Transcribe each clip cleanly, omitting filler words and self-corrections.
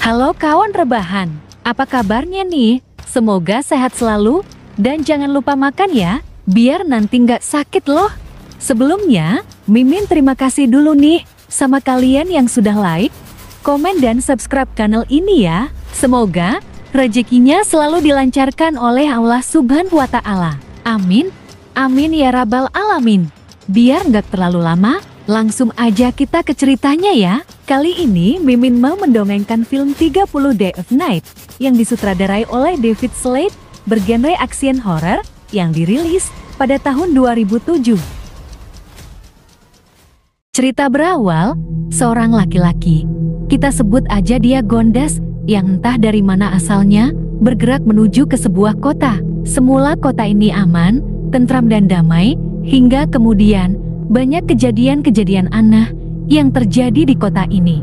Halo kawan rebahan, apa kabarnya nih? Semoga sehat selalu, dan jangan lupa makan ya, biar nanti nggak sakit loh. Sebelumnya, Mimin terima kasih dulu nih, sama kalian yang sudah like, komen dan subscribe channel ini ya. Semoga rezekinya selalu dilancarkan oleh Allah Subhanahu wa Ta'ala. Amin, amin ya Rabbal Alamin. Biar nggak terlalu lama, langsung aja kita ke ceritanya ya. Kali ini Mimin mau mendongengkan film 30 Day of Night yang disutradarai oleh David Slade, bergenre action horror yang dirilis pada tahun 2007. Cerita berawal, seorang laki-laki, kita sebut aja dia Gondas, yang entah dari mana asalnya, bergerak menuju ke sebuah kota. Semula kota ini aman, tentram dan damai, hingga kemudian banyak kejadian-kejadian aneh yang terjadi di kota ini.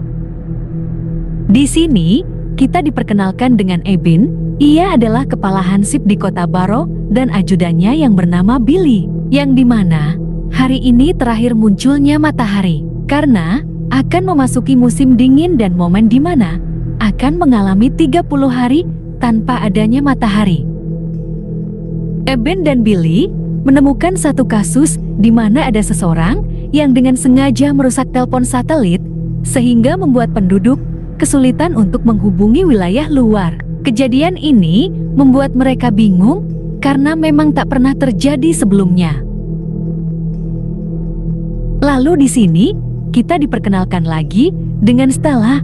Di sini, kita diperkenalkan dengan Eben. Ia adalah kepala hansip di kota Barrow dan ajudannya yang bernama Billy, yang dimana hari ini terakhir munculnya matahari, karena akan memasuki musim dingin dan momen dimana akan mengalami 30 hari tanpa adanya matahari. Eben dan Billy menemukan satu kasus di mana ada seseorang yang dengan sengaja merusak telepon satelit sehingga membuat penduduk kesulitan untuk menghubungi wilayah luar. Kejadian ini membuat mereka bingung karena memang tak pernah terjadi sebelumnya. Lalu di sini kita diperkenalkan lagi dengan Stella.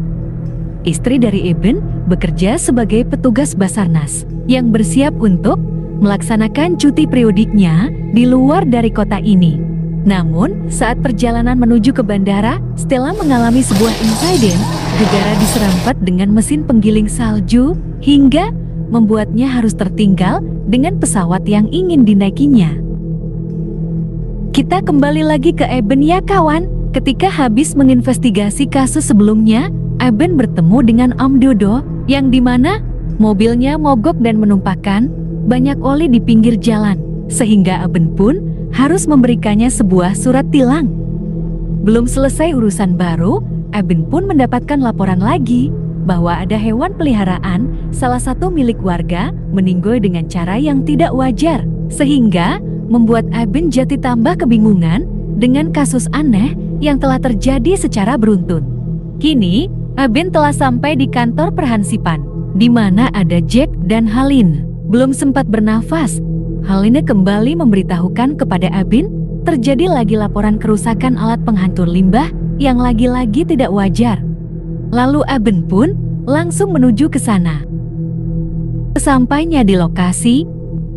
Istri dari Eben bekerja sebagai petugas Basarnas yang bersiap untuk melaksanakan cuti periodiknya di luar dari kota ini. Namun, saat perjalanan menuju ke bandara, Stella mengalami sebuah insiden. Gegara diserempet dengan mesin penggiling salju, hingga membuatnya harus tertinggal dengan pesawat yang ingin dinaikinya. Kita kembali lagi ke Eben ya kawan. Ketika habis menginvestigasi kasus sebelumnya, Eben bertemu dengan Om Dodo, yang dimana mobilnya mogok dan menumpahkan banyak oli di pinggir jalan, sehingga Eben pun harus memberikannya sebuah surat tilang. Belum selesai urusan baru, Eben pun mendapatkan laporan lagi bahwa ada hewan peliharaan, salah satu milik warga, meninggoy dengan cara yang tidak wajar, sehingga membuat Eben jatuh tambah kebingungan dengan kasus aneh yang telah terjadi secara beruntun. Kini, Eben telah sampai di kantor perhansipan, di mana ada Jack dan Halin. Belum sempat bernafas, Haline kembali memberitahukan kepada Eben, terjadi lagi laporan kerusakan alat penghancur limbah yang lagi-lagi tidak wajar. Lalu Eben pun langsung menuju ke sana. Sesampainya di lokasi,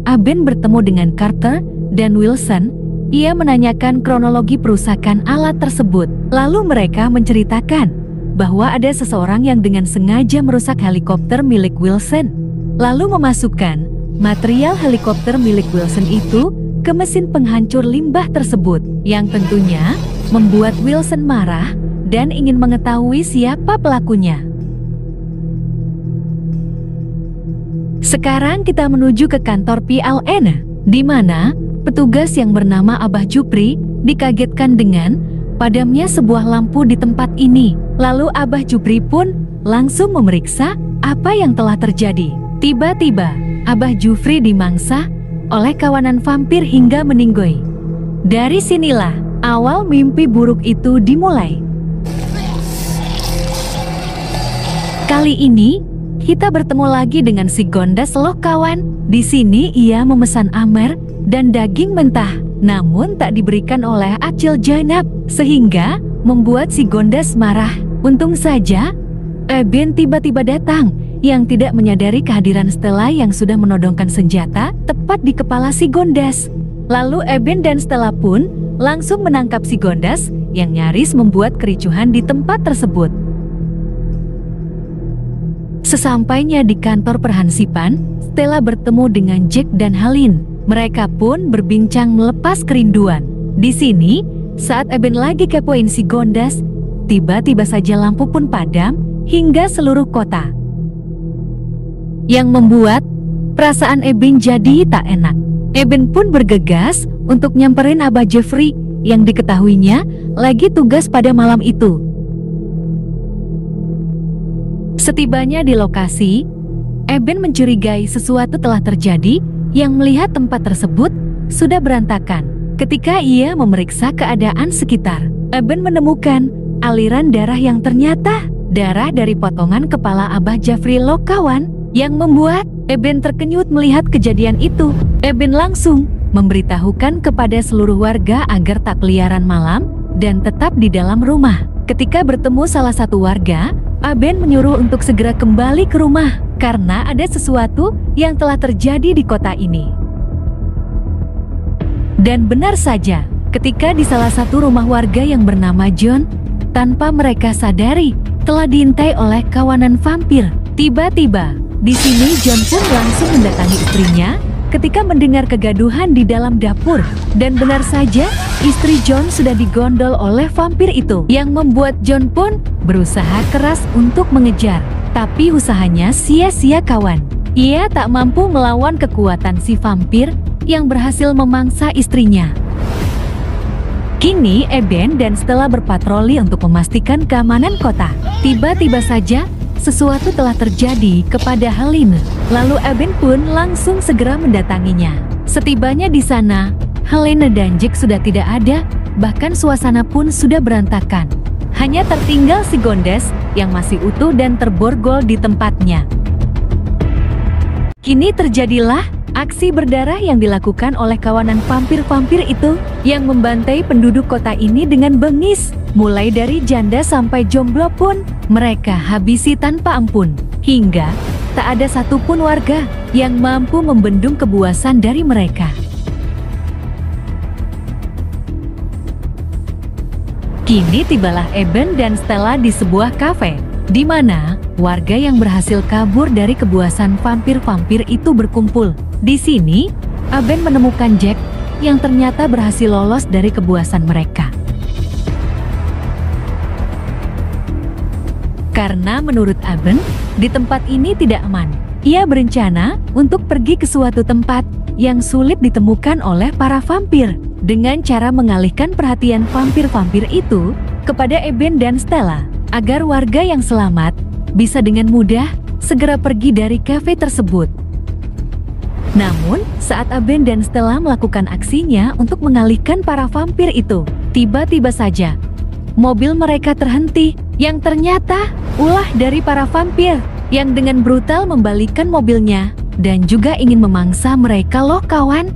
Eben bertemu dengan Carter dan Wilson. Ia menanyakan kronologi perusakan alat tersebut. Lalu mereka menceritakan bahwa ada seseorang yang dengan sengaja merusak helikopter milik Wilson, lalu memasukkan material helikopter milik Wilson itu ke mesin penghancur limbah tersebut, yang tentunya membuat Wilson marah dan ingin mengetahui siapa pelakunya. Sekarang kita menuju ke kantor PLN, di mana petugas yang bernama Abah Jupri dikagetkan dengan padamnya sebuah lampu di tempat ini. Lalu Abah Jupri pun langsung memeriksa apa yang telah terjadi. Tiba-tiba, Abah Jupri dimangsa oleh kawanan vampir hingga meninggoy. Dari sinilah awal mimpi buruk itu dimulai. Kali ini, kita bertemu lagi dengan si Gondas loh kawan. Di sini ia memesan amer dan daging mentah, namun tak diberikan oleh Acil Jainab, sehingga membuat si Gondas marah. Untung saja, Eben tiba-tiba datang, yang tidak menyadari kehadiran Stella yang sudah menodongkan senjata tepat di kepala si Gondas. Lalu Eben dan Stella pun langsung menangkap si Gondas yang nyaris membuat kericuhan di tempat tersebut. Sesampainya di kantor perhansipan, Stella bertemu dengan Jack dan Halin. Mereka pun berbincang melepas kerinduan. Di sini, saat Eben lagi kepoin si Gondas, tiba-tiba saja lampu pun padam hingga seluruh kota, yang membuat perasaan Eben jadi tak enak. Eben pun bergegas untuk nyamperin Abah Jeffrey yang diketahuinya lagi tugas pada malam itu. Setibanya di lokasi, Eben mencurigai sesuatu telah terjadi yang melihat tempat tersebut sudah berantakan. Ketika ia memeriksa keadaan sekitar, Eben menemukan aliran darah yang ternyata darah dari potongan kepala Abah Jafri Lokawan yang membuat Eben terkenyut melihat kejadian itu. Eben langsung memberitahukan kepada seluruh warga agar tak keliaran malam dan tetap di dalam rumah. Ketika bertemu salah satu warga, Eben menyuruh untuk segera kembali ke rumah karena ada sesuatu yang telah terjadi di kota ini. Dan benar saja, ketika di salah satu rumah warga yang bernama John, tanpa mereka sadari, telah diintai oleh kawanan vampir. Tiba-tiba, di sini John pun langsung mendatangi istrinya ketika mendengar kegaduhan di dalam dapur. Dan benar saja, istri John sudah digondol oleh vampir itu, yang membuat John pun berusaha keras untuk mengejar. Tapi usahanya sia-sia kawan. Ia tak mampu melawan kekuatan si vampir yang berhasil memangsa istrinya. Kini Eben dan Stella berpatroli untuk memastikan keamanan kota. Tiba-tiba saja, sesuatu telah terjadi kepada Helene. Lalu Eben pun langsung segera mendatanginya. Setibanya di sana, Helene dan Jack sudah tidak ada, bahkan suasana pun sudah berantakan. Hanya tertinggal si Gondes yang masih utuh dan terborgol di tempatnya. Kini terjadilah aksi berdarah yang dilakukan oleh kawanan vampir-vampir itu yang membantai penduduk kota ini dengan bengis. Mulai dari janda sampai jomblo pun mereka habisi tanpa ampun. Hingga tak ada satupun warga yang mampu membendung kebuasan dari mereka. Kini tibalah Eben dan Stella di sebuah kafe, di mana warga yang berhasil kabur dari kebuasan vampir-vampir itu berkumpul. Di sini, Eben menemukan Jack yang ternyata berhasil lolos dari kebuasan mereka. Karena menurut Eben, di tempat ini tidak aman. Ia berencana untuk pergi ke suatu tempat yang sulit ditemukan oleh para vampir, dengan cara mengalihkan perhatian vampir-vampir itu kepada Eben dan Stella, agar warga yang selamat bisa dengan mudah segera pergi dari kafe tersebut. Namun, saat Eben dan Stella melakukan aksinya untuk mengalihkan para vampir itu, tiba-tiba saja mobil mereka terhenti, yang ternyata ulah dari para vampir yang dengan brutal membalikkan mobilnya dan juga ingin memangsa mereka loh kawan.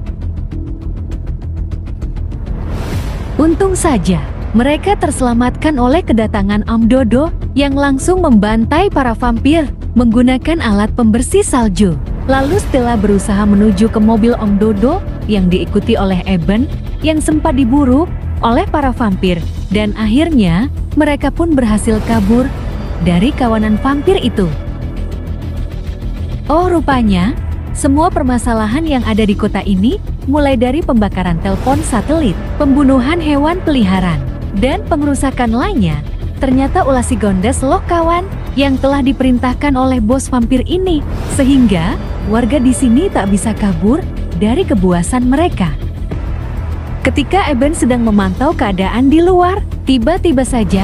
Untung saja mereka terselamatkan oleh kedatangan Om Dodo yang langsung membantai para vampir menggunakan alat pembersih salju. Lalu Stella berusaha menuju ke mobil Om Dodo yang diikuti oleh Eben yang sempat diburu oleh para vampir, dan akhirnya mereka pun berhasil kabur dari kawanan vampir itu. Oh, rupanya semua permasalahan yang ada di kota ini, mulai dari pembakaran telepon satelit, pembunuhan hewan peliharaan, dan pengerusakan lainnya, ternyata ulah si Gondes loh kawan yang telah diperintahkan oleh bos vampir ini, sehingga warga di sini tak bisa kabur dari kebuasan mereka. Ketika Eben sedang memantau keadaan di luar, tiba-tiba saja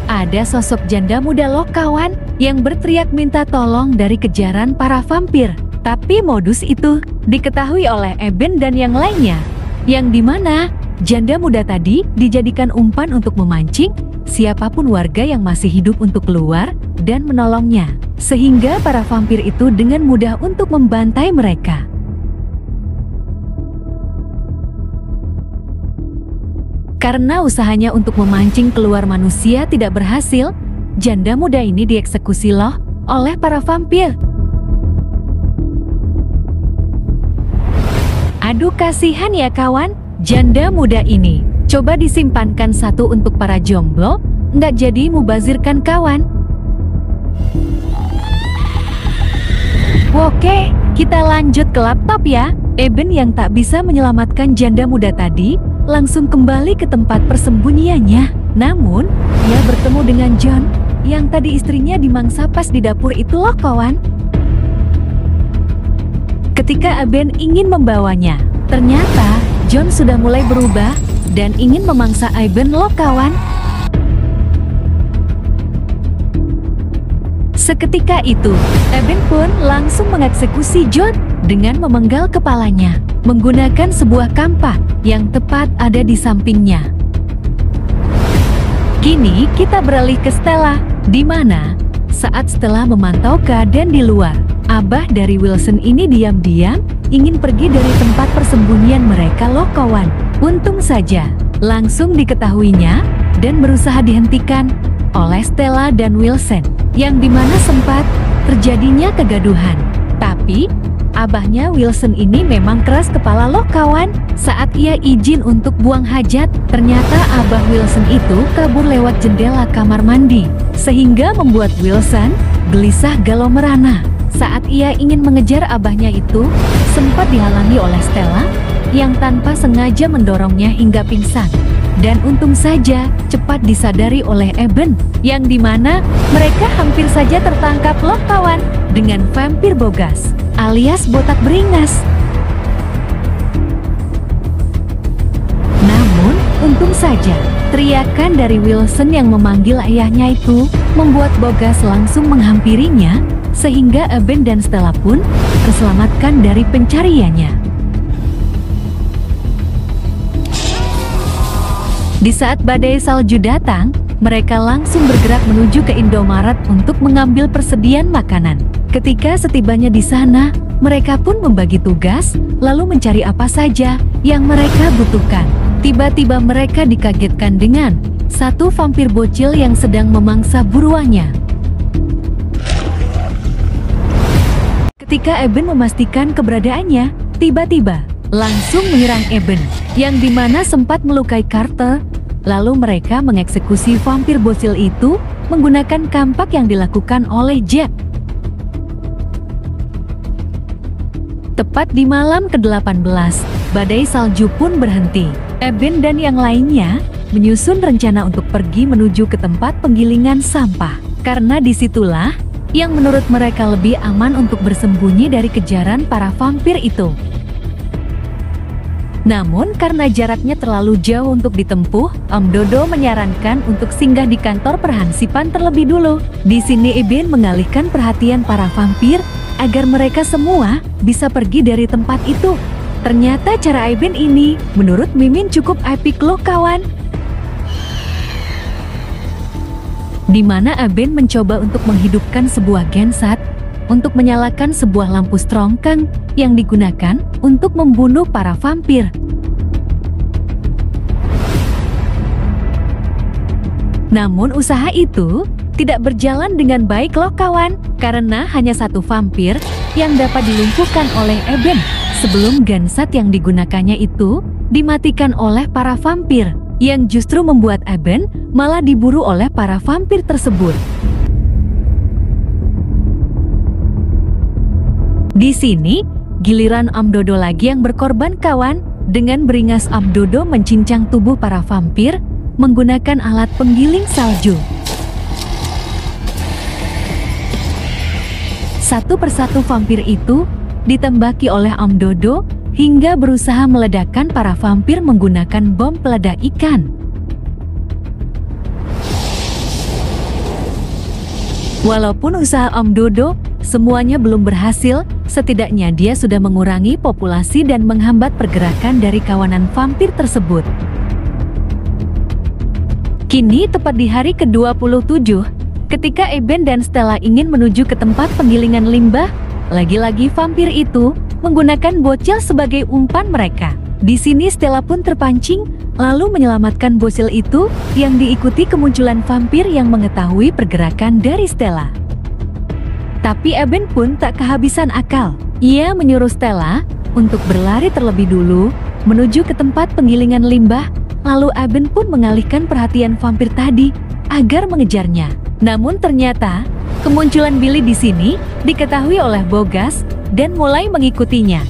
ada sosok janda muda loh kawan yang berteriak minta tolong dari kejaran para vampir. Tapi modus itu diketahui oleh Eben dan yang lainnya, yang dimana janda muda tadi dijadikan umpan untuk memancing siapapun warga yang masih hidup untuk keluar dan menolongnya, sehingga para vampir itu dengan mudah untuk membantai mereka. Karena usahanya untuk memancing keluar manusia tidak berhasil, janda muda ini dieksekusi loh oleh para vampir. Aduh kasihan ya kawan, janda muda ini. Coba disimpankan satu untuk para jomblo, nggak jadi mubazirkan kawan. Oke, kita lanjut ke laptop ya. Eben yang tak bisa menyelamatkan janda muda tadi, langsung kembali ke tempat persembunyiannya. Namun, ia bertemu dengan John, yang tadi istrinya dimangsa pas di dapur itu loh kawan. Ketika Eben ingin membawanya, ternyata John sudah mulai berubah dan ingin memangsa Eben loh kawan. Seketika itu, Eben pun langsung mengeksekusi John dengan memenggal kepalanya menggunakan sebuah kampak yang tepat ada di sampingnya. Kini kita beralih ke Stella, di mana saat Stella memantau keadaan di luar, abah dari Wilson ini diam-diam ingin pergi dari tempat persembunyian mereka loh kawan. Untung saja, langsung diketahuinya dan berusaha dihentikan oleh Stella dan Wilson, yang dimana sempat terjadinya kegaduhan. Tapi, abahnya Wilson ini memang keras kepala loh kawan. Saat ia izin untuk buang hajat, ternyata abah Wilson itu kabur lewat jendela kamar mandi, sehingga membuat Wilson gelisah galau merana. Saat ia ingin mengejar abahnya itu, sempat dihalangi oleh Stella, yang tanpa sengaja mendorongnya hingga pingsan. Dan untung saja cepat disadari oleh Eben, yang dimana mereka hampir saja tertangkap loh kawan dengan vampir bogas alias botak beringas. Namun untung saja teriakan dari Wilson yang memanggil ayahnya itu membuat bogas langsung menghampirinya, sehingga Eben dan Stella pun terselamatkan dari pencariannya. Di saat badai salju datang, mereka langsung bergerak menuju ke Indomaret untuk mengambil persediaan makanan. Ketika setibanya di sana, mereka pun membagi tugas, lalu mencari apa saja yang mereka butuhkan. Tiba-tiba mereka dikagetkan dengan satu vampir bocil yang sedang memangsa buruannya. Ketika Eben memastikan keberadaannya, tiba-tiba langsung menyerang Eben, yang dimana sempat melukai Carter. Lalu mereka mengeksekusi vampir bocil itu menggunakan kampak yang dilakukan oleh Jack. Tepat di malam ke-18, badai salju pun berhenti. Eben dan yang lainnya menyusun rencana untuk pergi menuju ke tempat penggilingan sampah, karena disitulah yang menurut mereka lebih aman untuk bersembunyi dari kejaran para vampir itu. Namun karena jaraknya terlalu jauh untuk ditempuh, Om Dodo menyarankan untuk singgah di kantor perhansipan terlebih dulu. Di sini Eben mengalihkan perhatian para vampir agar mereka semua bisa pergi dari tempat itu. Ternyata cara Eben ini menurut Mimin cukup epik loh kawan. Di mana Eben mencoba untuk menghidupkan sebuah genset untuk menyalakan sebuah lampu strongkang yang digunakan untuk membunuh para vampir. Namun usaha itu tidak berjalan dengan baik loh kawan, karena hanya satu vampir yang dapat dilumpuhkan oleh Eben sebelum genset yang digunakannya itu dimatikan oleh para vampir, yang justru membuat Eben malah diburu oleh para vampir tersebut. Di sini, giliran Om Dodo lagi yang berkorban kawan. Dengan beringas Om Dodo mencincang tubuh para vampir menggunakan alat penggiling salju. Satu persatu vampir itu ditembaki oleh Om Dodo hingga berusaha meledakkan para vampir menggunakan bom peledak ikan. Walaupun usaha Om Dodo semuanya belum berhasil, setidaknya dia sudah mengurangi populasi dan menghambat pergerakan dari kawanan vampir tersebut. Kini tepat di hari ke-27, ketika Eben dan Stella ingin menuju ke tempat penggilingan limbah, lagi-lagi vampir itu menggunakan bocil sebagai umpan mereka. Di sini Stella pun terpancing, lalu menyelamatkan bocil itu yang diikuti kemunculan vampir yang mengetahui pergerakan dari Stella. Tapi Eben pun tak kehabisan akal. Ia menyuruh Stella untuk berlari terlebih dulu menuju ke tempat penggilingan limbah, lalu Eben pun mengalihkan perhatian vampir tadi agar mengejarnya. Namun ternyata kemunculan Billy di sini diketahui oleh Bogas dan mulai mengikutinya.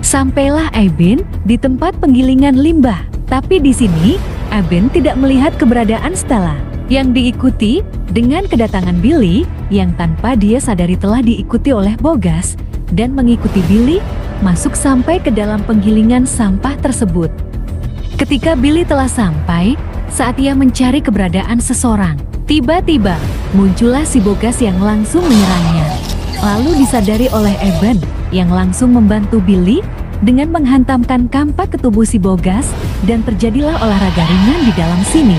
Sampailah Eben di tempat penggilingan limbah, tapi di sini Eben tidak melihat keberadaan Stella yang diikuti dengan kedatangan Billy yang tanpa dia sadari telah diikuti oleh Bogas dan mengikuti Billy masuk sampai ke dalam penggilingan sampah tersebut. Ketika Billy telah sampai, saat ia mencari keberadaan seseorang, Tiba-tiba, muncullah si Bogas yang langsung menyerangnya. Lalu disadari oleh Eben, yang langsung membantu Billy dengan menghantamkan kampak ke tubuh si Bogas, dan terjadilah olahraga ringan di dalam sini.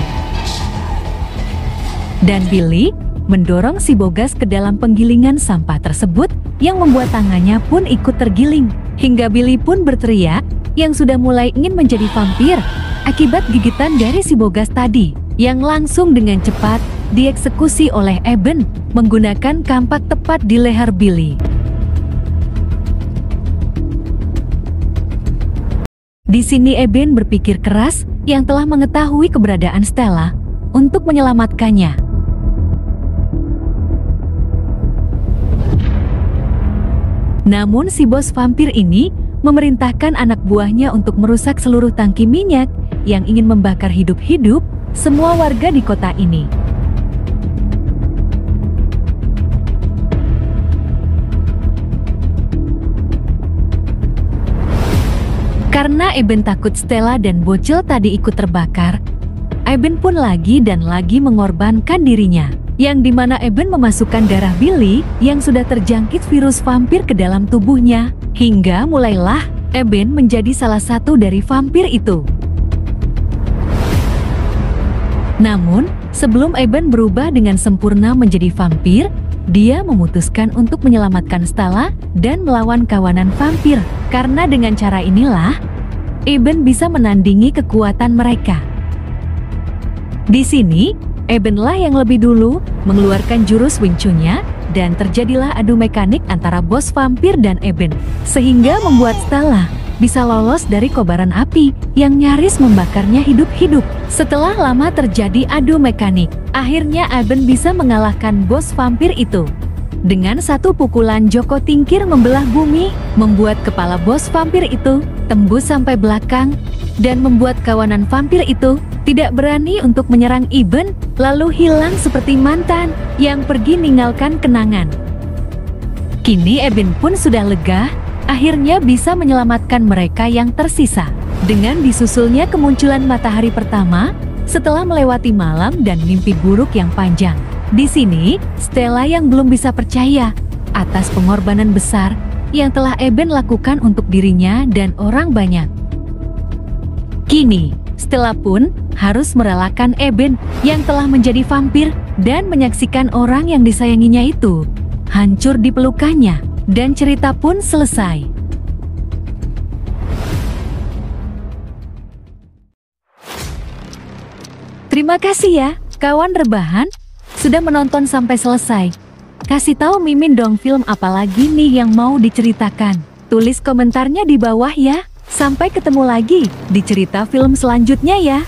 Dan Billy mendorong si Bogas ke dalam penggilingan sampah tersebut, yang membuat tangannya pun ikut tergiling, hingga Billy pun berteriak, yang sudah mulai ingin menjadi vampir, akibat gigitan dari si Bogas tadi, yang langsung dengan cepat dieksekusi oleh Eben menggunakan kampak tepat di leher Billy. Di sini Eben berpikir keras yang telah mengetahui keberadaan Stella untuk menyelamatkannya. Namun si bos vampir ini memerintahkan anak buahnya untuk merusak seluruh tangki minyak yang ingin membakar hidup-hidup semua warga di kota ini. Karena Eben takut Stella dan bocil tadi ikut terbakar, Eben pun lagi dan lagi mengorbankan dirinya, yang dimana Eben memasukkan darah Billy yang sudah terjangkit virus vampir ke dalam tubuhnya, hingga mulailah Eben menjadi salah satu dari vampir itu. Namun, sebelum Eben berubah dengan sempurna menjadi vampir, dia memutuskan untuk menyelamatkan Stella dan melawan kawanan vampir, karena dengan cara inilah Eben bisa menandingi kekuatan mereka. Di sini, Ebenlah yang lebih dulu mengeluarkan jurus Wing Chun-nya, dan terjadilah adu mekanik antara bos vampir dan Eben, sehingga membuat Stella bisa lolos dari kobaran api yang nyaris membakarnya hidup-hidup. Setelah lama terjadi adu mekanik, akhirnya Eben bisa mengalahkan bos vampir itu. Dengan satu pukulan Joko Tingkir membelah bumi, membuat kepala bos vampir itu tembus sampai belakang, dan membuat kawanan vampir itu tidak berani untuk menyerang Eben, lalu hilang seperti mantan yang pergi meninggalkan kenangan. Kini Eben pun sudah lega, akhirnya bisa menyelamatkan mereka yang tersisa. Dengan disusulnya kemunculan matahari pertama, setelah melewati malam dan mimpi buruk yang panjang. Di sini, Stella yang belum bisa percaya atas pengorbanan besar yang telah Eben lakukan untuk dirinya dan orang banyak. Kini, Stella pun harus merelakan Eben yang telah menjadi vampir dan menyaksikan orang yang disayanginya itu hancur di pelukannya, dan cerita pun selesai. Terima kasih ya, kawan rebahan, sudah menonton sampai selesai. Kasih tahu Mimin dong film apa lagi nih yang mau diceritakan. Tulis komentarnya di bawah ya. Sampai ketemu lagi di cerita film selanjutnya ya.